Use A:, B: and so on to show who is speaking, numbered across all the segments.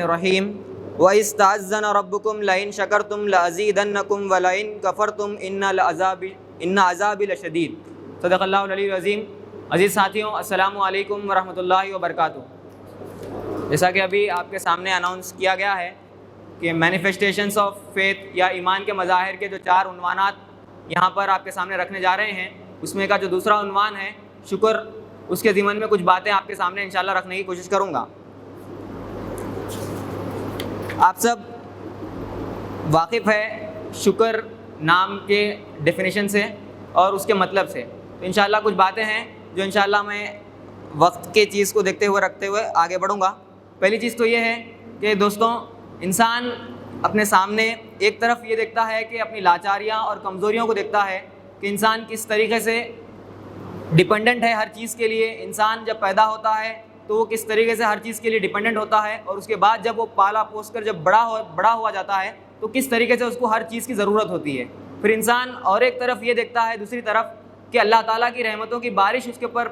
A: الرحیم وَإِذْ تَعَذَّنَ رَبُّكُمْ لَئِن شَكَرْتُمْ لَأَزِيدَنَّكُمْ وَلَئِن كَفَرْتُمْ إِنَّ عَذَابِي لَشَدِيدٌ۔ صدق اللہ العلی العظیم۔ عزیز ساتھیوں، السلام علیکم ورحمۃ اللہ وبرکاتہ۔ جیسا کہ ابھی آپ کے سامنے اناؤنس کیا گیا ہے کہ مینیفیسٹیشنس آف فیتھ یا ایمان کے مظاہر کے جو 4 عنوانات یہاں پر آپ کے سامنے رکھنے جا رہے ہیں، اس میں کا جو دوسرا عنوان ہے شکر، اس کے ضمن میں کچھ باتیں آپ کے سامنے انشاءاللہ رکھنے کی کوشش کروں گا۔ آپ سب واقف ہے شکر نام کے ڈیفینیشن سے اور اس کے مطلب سے، تو انشاءاللہ کچھ باتیں ہیں جو انشاءاللہ میں وقت کے چیز کو دیکھتے ہوئے رکھتے ہوئے آگے بڑھوں گا۔ پہلی چیز تو یہ ہے کہ دوستوں، انسان اپنے سامنے ایک طرف یہ دیکھتا ہے کہ اپنی لاچاریاں اور کمزوریوں کو دیکھتا ہے کہ انسان کس طریقے سے ڈیپینڈنٹ ہے ہر چیز کے لیے۔ انسان جب پیدا ہوتا ہے تو وہ کس طریقے سے ہر چیز کے لیے ڈیپینڈنٹ ہوتا ہے، اور اس کے بعد جب وہ پالا پوس کر جب بڑا ہوا جاتا ہے تو کس طریقے سے اس کو ہر چیز کی ضرورت ہوتی ہے۔ پھر انسان اور ایک طرف یہ دیکھتا ہے دوسری طرف کہ اللہ تعالیٰ کی رحمتوں کی بارش اس کے اوپر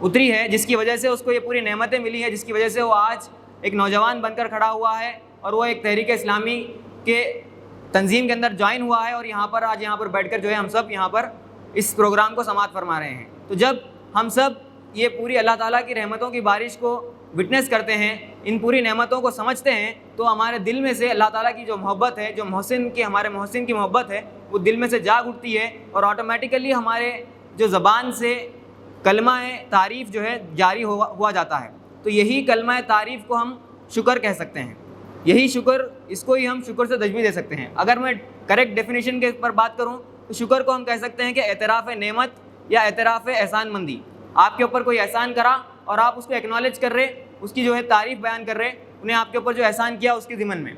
A: اتری ہے، جس کی وجہ سے اس کو یہ پوری نعمتیں ملی ہیں، جس کی وجہ سے وہ آج ایک نوجوان بن کر کھڑا ہوا ہے اور وہ ایک تحریک اسلامی کے تنظیم کے اندر جوائن ہوا ہے، اور آج یہاں پر بیٹھ کر جو ہے ہم سب یہاں پر اس پروگرام کو سماعت فرما رہے ہیں۔ تو جب ہم سب یہ پوری اللہ تعالیٰ کی رحمتوں کی بارش کو وٹنس کرتے ہیں، ان پوری نعمتوں کو سمجھتے ہیں، تو ہمارے دل میں سے اللہ تعالیٰ کی جو محبت ہے، جو ہمارے محسن کی محبت ہے، وہ دل میں سے جاگ اٹھتی ہے، اور آٹومیٹیکلی ہمارے جو زبان سے کلمہ تعریف جو ہے جاری ہوا جاتا ہے۔ تو یہی کلمہ تعریف کو ہم شکر کہہ سکتے ہیں، یہی شکر، اس کو ہی ہم شکر سے تشبیہ دے سکتے ہیں۔ اگر میں کریکٹ ڈیفینیشن کے پر بات کروں تو شکر کو ہم کہہ سکتے ہیں کہ اعتراف نعمت یا اعتراف احسان مندی۔ آپ کے اوپر کوئی احسان کرا اور آپ اس کو ایکنالج کر رہے، اس کی جو ہے تعریف بیان کر رہے، انہیں آپ کے اوپر جو احسان کیا اس کے ضمن میں،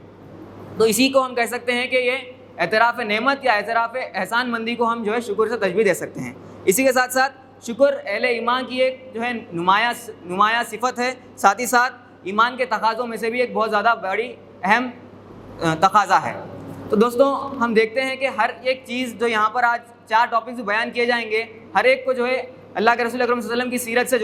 A: تو اسی کو ہم کہہ سکتے ہیں کہ یہ اعتراف نعمت یا اعتراف احسان مندی کو ہم جو ہے شکر سے تشبیہ دے سکتے ہیں۔ اسی کے ساتھ ساتھ شکر اہل ایمان کی ایک جو ہے نمایاں صفت ہے، ساتھ ہی ساتھ ایمان کے تقاضوں میں سے بھی ایک بہت زیادہ بڑی اہم تقاضا ہے۔ تو دوستوں، ہم دیکھتے ہیں کہ ہر ایک چیز جو یہاں پر آج 4 ٹاپکس بیان کیے جائیں گے، ہر ایک کو جو ہے اللہ کے رسول اکرم صلی اللہ علیہ وسلم کی سیرت سے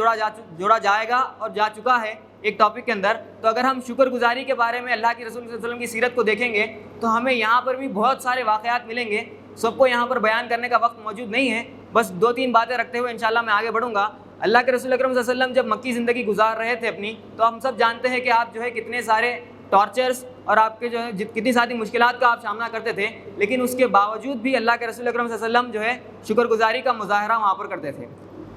A: جوڑا جائے گا اور جا چکا ہے ایک ٹاپک کے اندر۔ تو اگر ہم شکر گزاری کے بارے میں اللہ کے رسول صلی اللہ علیہ وسلم کی سیرت کو دیکھیں گے تو ہمیں یہاں پر بھی بہت سارے واقعات ملیں گے، سب کو یہاں پر بیان کرنے کا وقت موجود نہیں ہے، بس 2-3 باتیں رکھتے ہوئے انشاءاللہ میں آگے بڑھوں گا۔ اللہ کے رسول اکرم صلی اللہ علیہ وسلم جب مکی زندگی گزار رہے تھے اپنی، تو ہم سب جانتے ہیں کہ آپ جو ہے کتنے سارے ٹارچرز اور آپ کے جو ہے کتنی ساری مشکلات کا آپ سامنا کرتے تھے، لیکن اس کے باوجود بھی اللہ کے رسول اکرم صلی اللہ علیہ وسلم جو ہے شکر گزاری کا مظاہرہ وہاں پر کرتے تھے۔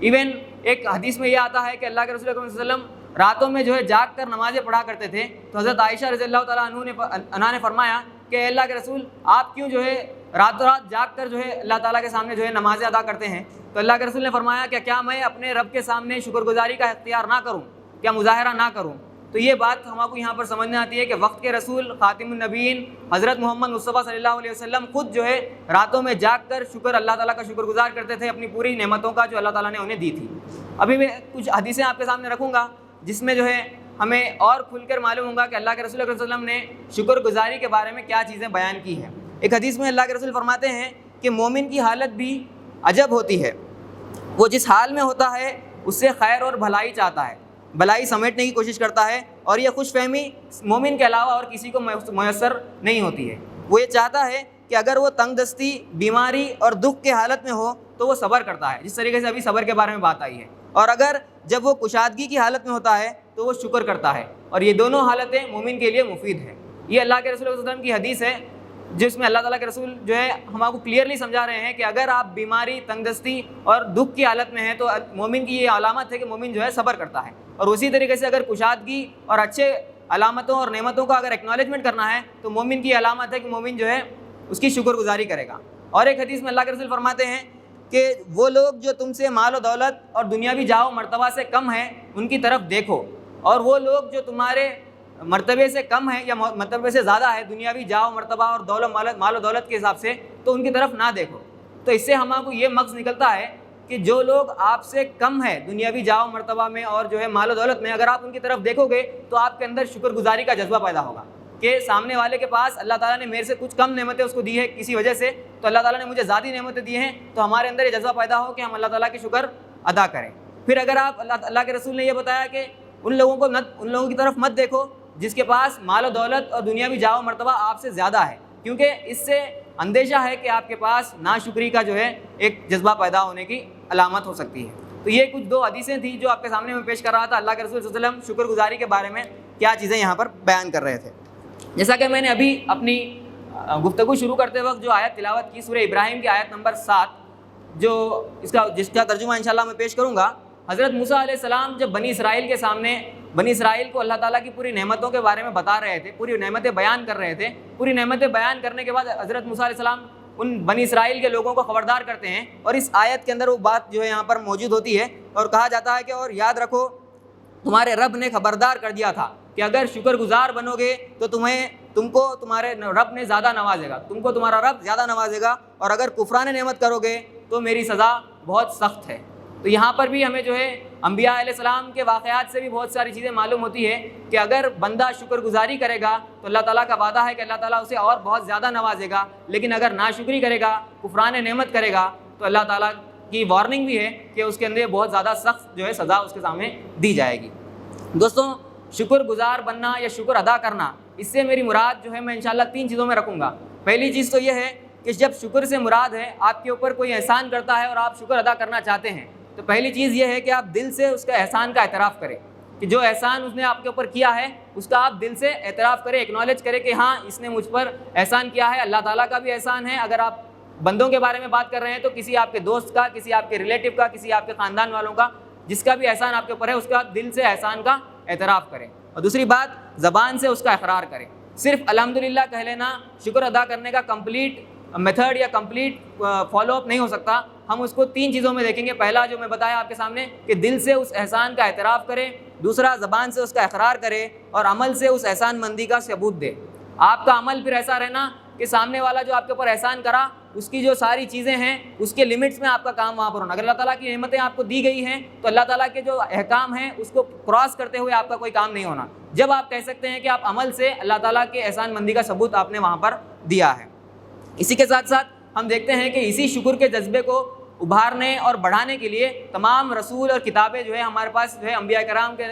A: ایون ایک حدیث میں یہ آتا ہے کہ اللہ کے رسول اکرم صلی اللہ علیہ وسلم راتوں میں جو ہے جاگ کر نمازیں پڑھا کرتے تھے، تو حضرت عائشہ رضی اللہ تعالیٰ عنہا نے فرمایا کہ اے اللہ کے رسول، آپ کیوں جو ہے راتوں رات جاگ کر جو ہے اللہ تعالیٰ کے سامنے جو ہے نمازیں ادا کرتے ہیں؟ تو اللہ کے رسول نے فرمایا کہ کیا میں اپنے رب کے سامنے شکر گزاری کا اختیار نہ کروں، کیا مظاہرہ نہ کروں؟ تو یہ بات ہم کو یہاں پر سمجھنے آتی ہے کہ وقت کے رسول خاتم النبیین حضرت محمد مصطفیٰ صلی اللہ علیہ وسلم خود جو ہے راتوں میں جاگ کر اللہ تعالیٰ کا شکر گزار کرتے تھے اپنی پوری نعمتوں کا جو اللہ تعالیٰ نے انہیں دی تھی۔ ابھی میں کچھ حدیثیں آپ کے سامنے رکھوں گا جس میں جو ہے ہمیں اور کھل کر معلوم ہوگا کہ اللہ کے رسول صلی اللہ علیہ وسلم نے شکر گزاری کے بارے میں کیا چیزیں بیان کی ہیں۔ ایک حدیث میں اللہ کے رسول فرماتے ہیں کہ مومن کی حالت بھی عجب ہوتی ہے، وہ جس حال میں ہوتا ہے اس سے خیر اور بھلائی چاہتا ہے، بھلائی سمیٹنے کی کوشش کرتا ہے، اور یہ خوش فہمی مومن کے علاوہ اور کسی کو میسر نہیں ہوتی ہے۔ وہ یہ چاہتا ہے کہ اگر وہ تنگ دستی، بیماری اور دکھ کے حالت میں ہو تو وہ صبر کرتا ہے، جس طریقے سے ابھی صبر کے بارے میں بات آئی ہے، اور اگر جب وہ کشادگی کی حالت میں ہوتا ہے تو وہ شکر کرتا ہے، اور یہ دونوں حالتیں مومن کے لیے مفید ہیں۔ یہ اللہ کے رسول صلی اللہ علیہ وسلم کی حدیث ہے جس میں اللہ تعالیٰ کے رسول جو ہے ہم آپ کو کلیئرلی سمجھا رہے ہیں کہ اگر آپ بیماری، تنگ دستی اور دکھ کی حالت میں ہیں تو مومن کی یہ علامت ہے کہ مومن جو ہے صبر کرتا ہے، اور اسی طریقے سے اگر کشادگی اور اچھے علامتوں اور نعمتوں کا اگر ایکنالجمنٹ کرنا ہے تو مومن کی علامت ہے کہ مومن جو ہے اس کی شکر گزاری کرے گا۔ اور ایک حدیث میں اللہ کے رسول فرماتے ہیں کہ وہ لوگ جو تم سے مال و دولت اور دنیاوی جاہ و مرتبہ سے کم ہیں ان کی طرف دیکھو، اور وہ لوگ جو تمہارے مرتبے سے کم ہے یا مرتبے سے زیادہ ہے دنیاوی جاہ و مرتبہ اور مال و دولت کے حساب سے، تو ان کی طرف نہ دیکھو۔ تو اس سے ہم کو یہ مغز نکلتا ہے کہ جو لوگ آپ سے کم ہے دنیاوی جاہ و مرتبہ میں اور جو ہے مال و دولت میں، اگر آپ ان کی طرف دیکھو گے تو آپ کے اندر شکر گزاری کا جذبہ پیدا ہوگا کہ سامنے والے کے پاس اللہ تعالیٰ نے میرے سے کچھ کم نعمتیں اس کو دی ہے کسی وجہ سے، تو اللہ تعالیٰ نے مجھے زیادہ نعمتیں دی ہیں، تو ہمارے اندر یہ جذبہ پیدا ہو کہ ہم اللہ تعالیٰ کی شکر ادا کریں۔ پھر اگر آپ اللہ کے رسول نے یہ بتایا کہ ان لوگوں کی طرف مت دیکھو جس کے پاس مال و دولت اور دنیاوی جاہ و مرتبہ آپ سے زیادہ ہے، کیونکہ اس سے اندیشہ ہے کہ آپ کے پاس ناشکری کا جو ہے ایک جذبہ پیدا ہونے کی علامت ہو سکتی ہے۔ تو یہ کچھ 2 حدیثیں تھیں جو آپ کے سامنے میں پیش کر رہا تھا۔ اللہ کے رسول صلی اللہ علیہ وسلم شکر گزاری کے بارے میں کیا چیزیں یہاں پر بیان کر رہے تھے۔ جیسا کہ میں نے ابھی اپنی گفتگو شروع کرتے وقت جو آیت تلاوت کی، سورہ ابراہیم کی آیت نمبر 7، جس کا ترجمہ انشاءاللہ میں پیش کروں گا۔ حضرت موسیٰ علیہ السلام جب بنی اسرائیل کے سامنے، بنی اسرائیل کو اللہ تعالیٰ کی پوری نعمتوں کے بارے میں بتا رہے تھے، پوری نعمتیں بیان کر رہے تھے، پوری نعمتیں بیان کرنے کے بعد حضرت موسیٰ علیہ السلام ان بنی اسرائیل کے لوگوں کو خبردار کرتے ہیں، اور اس آیت کے اندر وہ بات جو ہے یہاں پر موجود ہوتی ہے، اور کہا جاتا ہے کہ اور یاد رکھو تمہارے رب نے خبردار کر دیا تھا کہ اگر شکر گزار بنو گے تو تم کو تمہارے رب نے زیادہ نوازے گا، تم کو تمہارا رب زیادہ نوازے گا، اور اگر کفران نعمت کرو گے تو میری سزا بہت سخت ہے۔ تو یہاں پر بھی ہمیں جو ہے انبیاء علیہ السلام کے واقعات سے بھی بہت ساری چیزیں معلوم ہوتی ہے کہ اگر بندہ شکر گزاری کرے گا تو اللہ تعالیٰ کا وعدہ ہے کہ اللہ تعالیٰ اسے اور بہت زیادہ نوازے گا، لیکن اگر ناشکری کرے گا، کفران نعمت کرے گا، تو اللہ تعالیٰ کی وارننگ بھی ہے کہ اس کے اندر بہت زیادہ سخت جو ہے سزا اس کے سامنے دی جائے گی۔ دوستوں، شکر گزار بننا یا شکر ادا کرنا، اس سے میری مراد جو ہے میں انشاءاللہ 3 چیزوں میں رکھوں گا۔ پہلی چیز تو یہ ہے کہ جب شکر سے مراد ہے آپ کے اوپر کوئی احسان کرتا ہے اور آپ شکر ادا کرنا چاہتے ہیں، تو پہلی چیز یہ ہے کہ آپ دل سے اس کا احسان کا اعتراف کریں، کہ جو احسان اس نے آپ کے اوپر کیا ہے اس کا آپ دل سے اعتراف کریں، ایکنالج کریں کہ ہاں اس نے مجھ پر احسان کیا ہے۔ اللہ تعالیٰ کا بھی احسان ہے۔ اگر آپ بندوں کے بارے میں بات کر رہے ہیں تو کسی آپ کے دوست کا، کسی آپ کے ریلیٹو کا، کسی آپ کے خاندان والوں کا، جس کا بھی احسان آپ کے اوپر ہے، اس کا دل سے احسان کا اعتراف کریں۔ اور دوسری بات، زبان سے اس کا اقرار کریں۔ صرف الحمدللہ کہہ لینا شکر ادا کرنے کا کمپلیٹ میتھڈ یا کمپلیٹ فالو اپ نہیں ہو سکتا۔ ہم اس کو 3 چیزوں میں دیکھیں گے۔ پہلا جو میں بتایا آپ کے سامنے کہ دل سے اس احسان کا اعتراف کرے، دوسرا زبان سے اس کا اقرار کرے، اور عمل سے اس احسان مندی کا ثبوت دے۔ آپ کا عمل پھر ایسا رہنا کہ سامنے والا جو آپ کے اوپر احسان کرا اس کی جو ساری چیزیں ہیں اس کے لمٹس میں آپ کا کام وہاں پر ہونا۔ اگر اللہ تعالیٰ کی نعمتیں آپ کو دی گئی ہیں تو اللہ تعالیٰ کے جو احکام ہیں اس کو کراس کرتے ہوئے آپ کا کوئی کام نہیں ہونا۔ جب آپ کہہ سکتے ہیں کہ آپ عمل سے اللہ تعالیٰ کے احسان مندی کا ثبوت آپ نے وہاں پر دیا ہے۔ اسی کے ساتھ ساتھ ہم دیکھتے ہیں کہ اسی شکر کے جذبے کو ابھارنے اور بڑھانے کے لیے تمام رسول اور کتابیں جو ہے ہمارے پاس جو ہے انبیاء کرام کے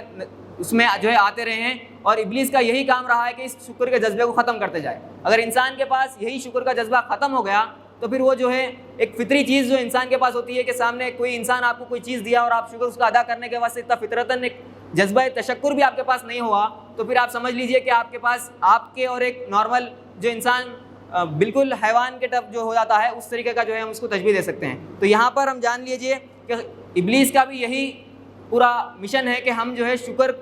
A: اس میں جو ہے آتے رہے ہیں، اور ابلیس کا یہی کام رہا ہے کہ اس شکر کے جذبے کو ختم کرتے جائے۔ اگر انسان کے پاس یہی شکر کا جذبہ ختم ہو گیا تو پھر وہ جو ہے ایک فطری چیز جو انسان کے پاس ہوتی ہے کہ سامنے کوئی انسان آپ کو کوئی چیز دیا اور آپ شکر اس کا ادا کرنے کے واسطے فطرتاً ایک جذبہ تشکر بھی آپ کے پاس نہیں ہوا، تو پھر آپ سمجھ لیجئے کہ آپ کے پاس آپ کے اور ایک نارمل جو انسان بالکل حیوان کے ٹپ جو ہو جاتا ہے اس طریقے کا جو ہے ہم اس کو تشبیہ دے سکتے ہیں۔ تو یہاں پر ہم جان لیجئے کہ ابلیس کا بھی یہی پورا مشن ہے کہ ہم جو ہے شکر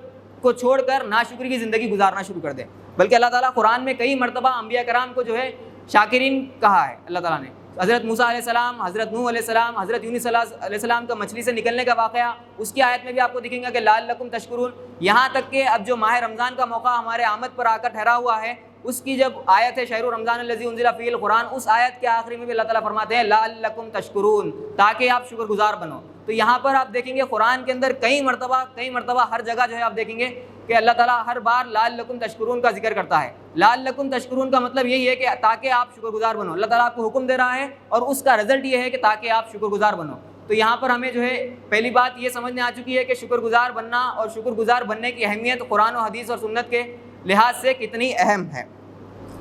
A: کو چھوڑ کر ناشکری کی زندگی گزارنا شروع کر دیں۔ بلکہ اللہ تعالیٰ قرآن میں کئی مرتبہ انبیاء کرام کو جو ہے شاکرین کہا ہے اللہ تعالیٰ نے۔ حضرت موسیٰ علیہ السلام، حضرت نوح علیہ السلام، حضرت یونس علیہ السلام کا مچھلی سے نکلنے کا واقعہ، اس کی آیت میں بھی آپ کو دکھیں گا کہ لعلکم تشکرون۔ یہاں تک کہ اب جو ماہ رمضان کا موقع ہمارے آمد پر آ کر ٹھہرا ہوا ہے، اس کی جب آیت ہے شہر رمضان الذی انزل فیہ القرآن، اس آیت کے آخری میں بھی اللہ تعالیٰ فرماتے ہیں لعلکم تشکرون، تاکہ آپ شکر گزار بنو۔ تو یہاں پر آپ دیکھیں گے قرآن کے اندر کئی مرتبہ ہر جگہ جو ہے آپ دیکھیں گے کہ اللہ تعالیٰ ہر بار لعلکم تشکرون کا ذکر کرتا ہے۔ لعلکم تشکرون کا مطلب یہی ہے کہ تاکہ آپ شکر گزار بنو۔ اللہ تعالیٰ آپ کو حکم دے رہا ہے اور اس کا رزلٹ یہ ہے کہ تاکہ آپ شکر گزار بنو۔ تو یہاں پر ہمیں جو ہے پہلی بات یہ سمجھنے آ چکی ہے کہ شکر گزار بننا اور شکر گزار بننے کی اہمیت قرآن و حدیث اور سنت کے لحاظ سے کتنی اہم ہے۔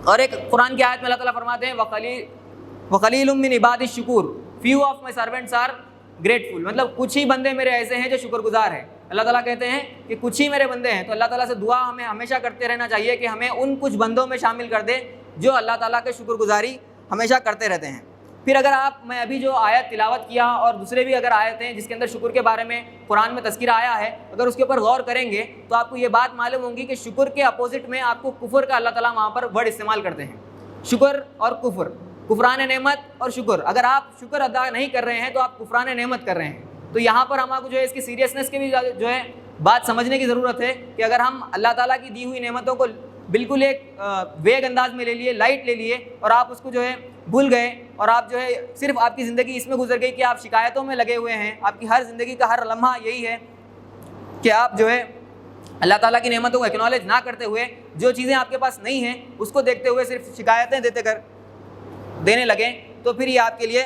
A: اور ایک قرآن کی آیت میں اللہ تعالیٰ فرماتے ہیں وَقَلِيلٌ مِّنْ عِبَادِي الشُّكُورُ few of my servants are grateful، مطلب کچھ ہی بندے میرے ایسے ہیں جو شکر گزار ہیں۔ اللہ تعالیٰ کہتے ہیں کہ کچھ ہی میرے بندے ہیں، تو اللہ تعالیٰ سے دعا ہمیں ہمیشہ کرتے رہنا چاہیے کہ ہمیں ان کچھ بندوں میں شامل کر دے جو اللہ تعالیٰ کے شکر گزاری ہمیشہ کرتے رہتے ہیں۔ پھر اگر میں ابھی جو آیت تلاوت کیا اور دوسرے بھی اگر آیتیں جس کے اندر شکر کے بارے میں قرآن میں تذکرہ آیا ہے، اگر اس کے اوپر غور کریں گے تو آپ کو یہ بات معلوم ہوگی کہ شکر کے اپوزٹ میں آپ کو کفر کا اللہ تعالیٰ وہاں پر ورڈ استعمال کرتے ہیں۔ شکر اور کفر، کفران نعمت اور شکر۔ اگر آپ شکر ادا نہیں کر رہے ہیں تو آپ کفران نعمت کر رہے ہیں۔ تو یہاں پر ہم آپ کو جو ہے اس کی سیریسنس کی بھی جو ہے بات سمجھنے کی ضرورت ہے کہ اگر ہم اللہ تعالیٰ کی دی ہوئی نعمتوں کو بالکل ایک ویگ انداز میں لے لیے، لائٹ لے لیے، اور آپ اس کو جو ہے بھول گئے اور آپ جو ہے صرف آپ کی زندگی اس میں گزر گئی کہ آپ شکایتوں میں لگے ہوئے ہیں، آپ کی ہر زندگی کا ہر لمحہ یہی ہے کہ آپ جو ہے اللہ تعالیٰ کی نعمتوں کو ایکنالج نہ کرتے ہوئے جو چیزیں آپ کے پاس نہیں ہیں اس کو دیکھتے ہوئے صرف شکایتیں دینے لگیں، تو پھر یہ آپ کے لیے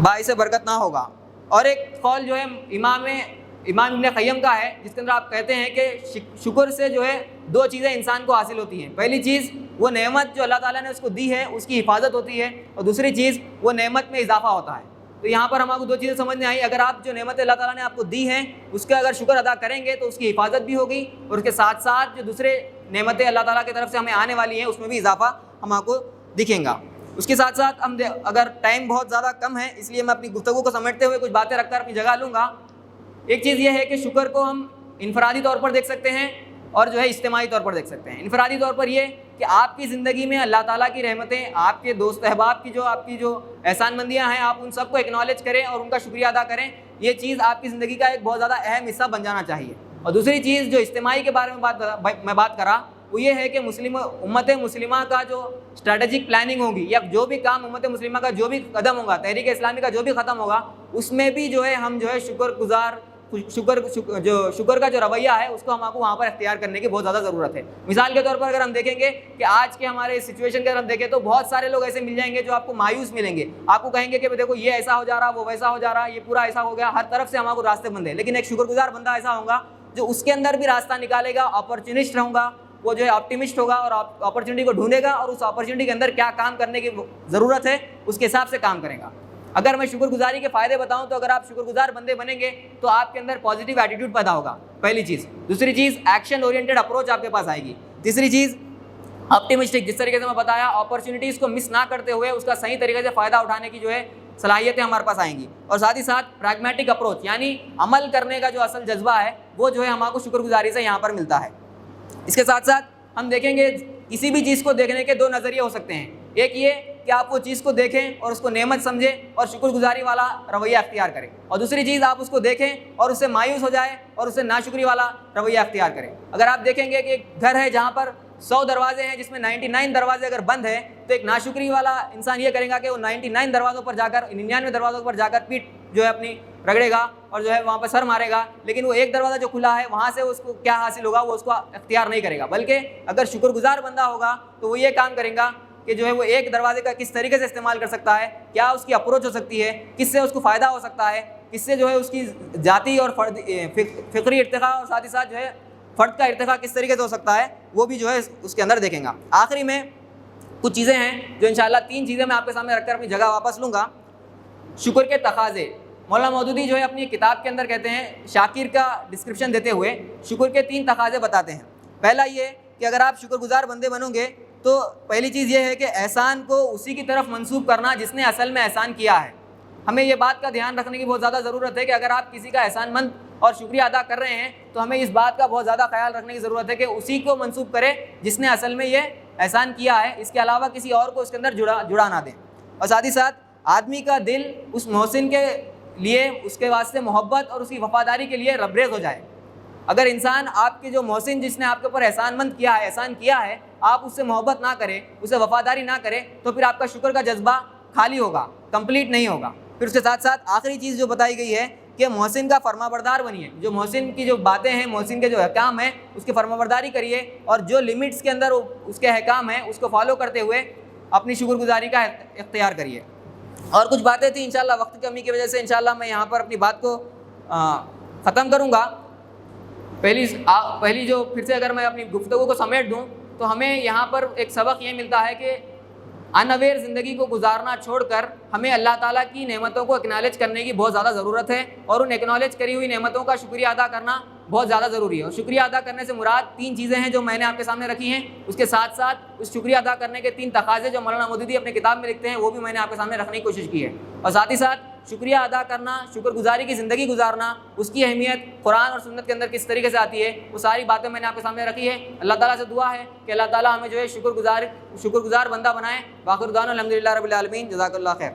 A: باعث برکت نہ ہوگا۔ اور ایک قول جو ہے امام امام ابن قیم کا ہے، جس کے اندر آپ کہتے ہیں کہ شکر سے جو ہے دو چیزیں انسان کو حاصل ہوتی ہیں. پہلی چیز وہ نعمت جو اللہ تعالیٰ نے اس کو دی ہے اس کی حفاظت ہوتی ہے، اور دوسری چیز وہ نعمت میں اضافہ ہوتا ہے. تو یہاں پر ہم آپ کو دو چیزیں سمجھ میں آئی. اگر آپ جو نعمت اللہ تعالیٰ نے آپ کو دی ہیں اس کا اگر شکر ادا کریں گے تو اس کی حفاظت بھی ہوگی، اور اس کے ساتھ ساتھ جو دوسرے نعمتیں اللہ تعالیٰ کی طرف سے ہمیں آنے والی ہیں اس میں بھی اضافہ ہم آپ کو دکھیں گا. اس کے ساتھ ساتھ ہم اگر ٹائم بہت زیادہ کم ہے اس لیے میں اپنی گفتگو کو سمیٹتے ہوئے کچھ باتیں رکھ کر اپنی جگہ لوں گا. ایک چیز یہ ہے کہ شکر کو ہم انفرادی طور پر دیکھ سکتے ہیں اور جو ہے اجتماعی طور پر دیکھ سکتے ہیں. انفرادی طور پر یہ کہ آپ کی زندگی میں اللہ تعالیٰ کی رحمتیں، آپ کے دوست احباب کی آپ کی جو احسان مندیاں ہیں، آپ ان سب کو ایکنالج کریں اور ان کا شکریہ ادا کریں. یہ چیز آپ کی زندگی کا ایک بہت زیادہ اہم حصہ بن جانا چاہیے. اور دوسری چیز جو اجتماعی کے بارے میں بات کرا وہ یہ ہے کہ امت مسلمہ کا جو اسٹریٹجک پلاننگ ہوگی یا جو بھی کام امت مسلمہ کا جو بھی قدم ہوگا، تحریک اسلامی کا جو بھی ختم ہوگا، اس میں بھی جو ہے ہم جو ہے شکر کا جو رویہ ہے اس کو ہم آپ کو وہاں پر اختیار کرنے کی بہت زیادہ ضرورت ہے. مثال کے طور پر اگر ہم دیکھیں گے کہ آج کے ہمارے سچویشن کے اگر ہم دیکھیں تو بہت سارے لوگ ایسے مل جائیں گے جو آپ کو مایوس ملیں گے. آپ کو کہیں گے کہ دیکھو یہ ایسا ہو جا رہا، وہ ویسا ہو جا رہا، یہ پورا ایسا ہو گیا، ہر طرف سے ہم آپ کو راستے بند ہیں. لیکن ایک شکر گزار بندہ ایسا ہوگا جو اس کے اندر بھی راستہ نکالے گا، اپرچونسٹ ہوگا، وہ جو ہے آپٹیمسٹ ہوگا اور اپرچونٹی کو ڈھونڈے گا اور اس اپرچونٹی کے اندر کیا کام کرنے کی ضرورت ہے اس کے حساب سے کام کرے گا. اگر میں شکر گزاری کے فائدے بتاؤں تو اگر آپ شکر گزار بندے بنیں گے تو آپ کے اندر پازیٹیو ایٹیٹیوڈ پیدا ہوگا، پہلی چیز. دوسری چیز ایکشن اورینٹیڈ اپروچ آپ کے پاس آئے گی. تیسری چیز آپٹیمسٹک، جس طریقے سے میں بتایا اپرچونیٹیز کو مس نہ کرتے ہوئے اس کا صحیح طریقے سے فائدہ اٹھانے کی جو ہے صلاحیتیں ہمارے پاس آئیں گی. اور ساتھ ہی ساتھ پریگمیٹک اپروچ، یعنی عمل کرنے کا جو اصل جذبہ ہے وہ جو ہے ہمارے کو شکر گزاری سے یہاں پر ملتا ہے. اس کے ساتھ ساتھ ہم دیکھیں گے کسی بھی چیز کو دیکھنے کے دو نظریے ہو سکتے ہیں. ایک یہ کہ آپ وہ چیز کو دیکھیں اور اس کو نعمت سمجھیں اور شکر گزاری والا رویہ اختیار کریں، اور دوسری چیز آپ اس کو دیکھیں اور اس سے مایوس ہو جائیں اور اس سے ناشکری والا رویہ اختیار کریں. اگر آپ دیکھیں گے کہ ایک گھر ہے جہاں پر 100 دروازے ہیں جس میں 99 دروازے اگر بند ہیں تو ایک ناشکری والا انسان یہ کرے گا کہ وہ 99 دروازوں پر جا کر 99 دروازوں پر جا کر پیٹ جو ہے اپنی رگڑے گا اور جو ہے وہاں پہ سر مارے گا، لیکن وہ ایک دروازہ جو کھلا ہے وہاں سے اس کو کیا حاصل ہوگا وہ اس کو اختیار نہیں کرے گا. بلکہ اگر شکر گزار بندہ ہوگا تو وہ یہ کام کرے گا کہ جو ہے وہ ایک دروازے کا کس طریقے سے استعمال کر سکتا ہے، کیا اس کی اپروچ ہو سکتی ہے، کس سے اس کو فائدہ ہو سکتا ہے، کس سے جو ہے اس کی ذاتی اور فکری ارتقاء اور ساتھ ہی ساتھ جو ہے فرد کا ارتقاء کس طریقے سے ہو سکتا ہے وہ بھی جو ہے اس کے اندر دیکھیں گا. آخری میں کچھ چیزیں ہیں جو انشاءاللہ 3 چیزیں میں آپ کے سامنے رکھ کر اپنی جگہ واپس لوں گا. شکر کے تقاضے، مولانا مودودی جو ہے اپنی کتاب کے اندر کہتے ہیں، شاکر کا ڈسکرپشن دیتے ہوئے شکر کے 3 تقاضے بتاتے ہیں. پہلا یہ کہ اگر آپ شکر گزار بندے بنو گے تو پہلی چیز یہ ہے کہ احسان کو اسی کی طرف منسوب کرنا جس نے اصل میں احسان کیا ہے. ہمیں یہ بات کا دھیان رکھنے کی بہت زیادہ ضرورت ہے کہ اگر آپ کسی کا احسان مند اور شکریہ ادا کر رہے ہیں تو ہمیں اس بات کا بہت زیادہ خیال رکھنے کی ضرورت ہے کہ اسی کو منسوب کرے جس نے اصل میں یہ احسان کیا ہے، اس کے علاوہ کسی اور کو اس کے اندر جڑا نہ دیں. اور ساتھ ہی ساتھ آدمی کا دل اس محسن کے لیے، اس کے واسطے محبت اور اس کی وفاداری کے لیے ربریز ہو جائے. اگر انسان آپ کے جو محسن جس نے آپ کے اوپر احسان مند کیا ہے، احسان کیا ہے، آپ اس سے محبت نہ کرے، اسے وفاداری نہ کرے تو پھر آپ کا شکر کا جذبہ خالی ہوگا، کمپلیٹ نہیں ہوگا. پھر اس کے ساتھ ساتھ آخری چیز جو بتائی گئی ہے کہ محسن کا فرما بردار بنیے، جو محسن کی جو باتیں ہیں، محسن کے جو احکام ہیں اس کی فرما برداری کریے اور جو لمٹس کے اندر اس کے احکام ہیں اس کو فالو کرتے ہوئے اپنی شکر گزاری کا اختیار کریے. اور کچھ باتیں تھیں انشاءاللہ وقت کی کمی کی وجہ سے انشاءاللہ میں یہاں پر اپنی بات کو ختم کروں گا. پہلی جو پھر سے اگر میں اپنی گفتگو کو سمیٹ دوں تو ہمیں یہاں پر ایک سبق یہ ملتا ہے کہ انویر زندگی کو گزارنا چھوڑ کر ہمیں اللہ تعالیٰ کی نعمتوں کو اکنالج کرنے کی بہت زیادہ ضرورت ہے اور ان اکنالج کری ہوئی نعمتوں کا شکریہ ادا کرنا بہت زیادہ ضروری ہے. اور شکریہ ادا کرنے سے مراد 3 چیزیں ہیں جو میں نے آپ کے سامنے رکھی ہیں. اس کے ساتھ ساتھ اس شکریہ ادا کرنے کے 3 تقاضے جو مولانا مودودی اپنی کتاب میں لکھتے ہیں وہ بھی میں نے آپ کے سامنے رکھنے کی کوشش کی ہے. اور ساتھ ہی ساتھ شکریہ ادا کرنا، شکر گزاری کی زندگی گزارنا، اس کی اہمیت قرآن اور سنت کے اندر کس طریقے سے آتی ہے، وہ ساری باتیں میں نے آپ کے سامنے رکھی ہے. اللہ تعالیٰ سے دعا ہے کہ اللہ تعالیٰ ہمیں جو ہے شکر گزار بندہ بنائے. باقر دعوانا الحمدللہ رب العالمین. جزاک اللہ خیر.